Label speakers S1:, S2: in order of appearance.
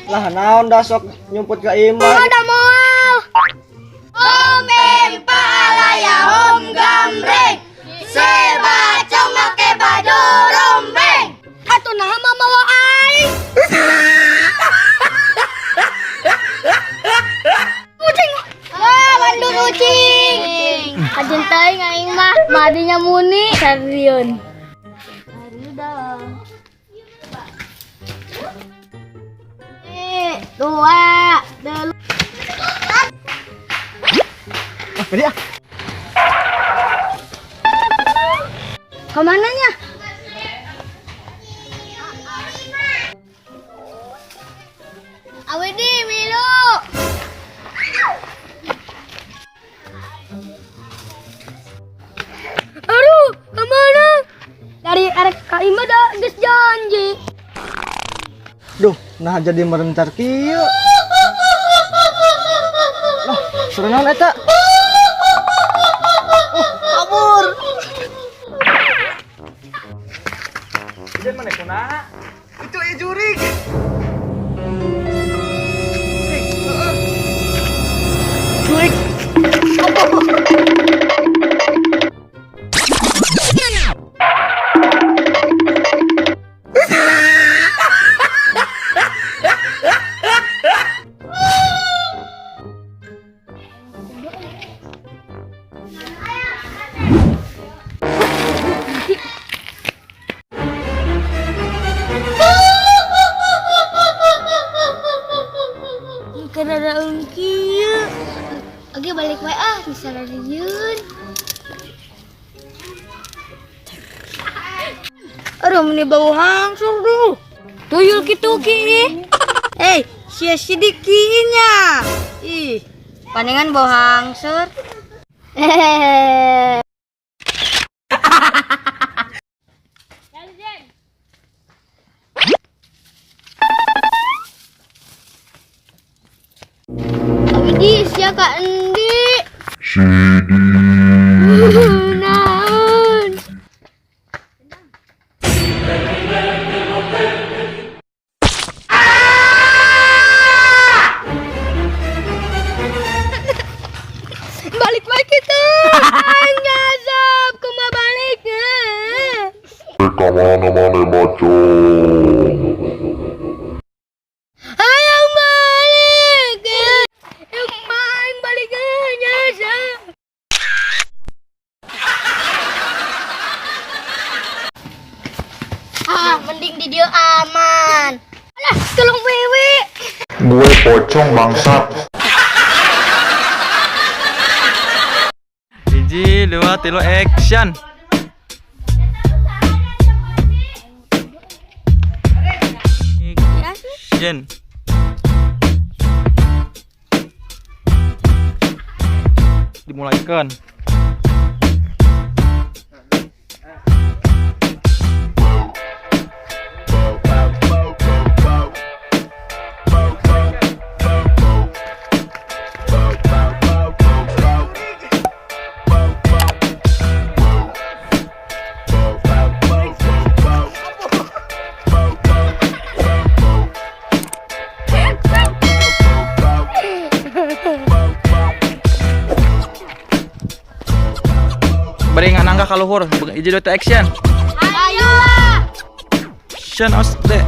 S1: Lah naon dah sok nyumput ka imah.
S2: Ada moal. Om empa alaya om gambreng. Sebacong make baju rombeng. Atuh nah mama wa aing. Kucing. Wah, bandur kucing. Ajen teuing aing mah madinya muni sarieun. Dua, dulu.
S1: Beri ah.
S2: Kemananya? Awedi, Milu. Aduh, kemana? Dari arek Kaima dah geus janji.
S1: Duh, nah jadi merentar kieu. Lah, serenang eta. Kabur. Ijen mana kunaha? Itu jurig. Jurig.
S2: Karena kieu. Oke balik wae ah, bisa radiun. Aduh, ini bau hangsur tuh. Tuyul kitu ki. Sia sidikinya. Ih, paningan bau hangsur. Awidi sia ka endi? Naon? Balik wae kitu. Aing nyasap kumaha baliknya.
S3: Ka mana-mana maco.
S2: Hayang balik. Yang main baliknya nyasap. Mending di dia aman. Alah, tolong wewe.
S3: Gue pocong bangsat.
S4: Hiji, dua, tilu, action. Action. Dimulaikan. Beri nggak nangka kaluhur, hiji dua action.
S2: Ayolah.
S4: Action os deh.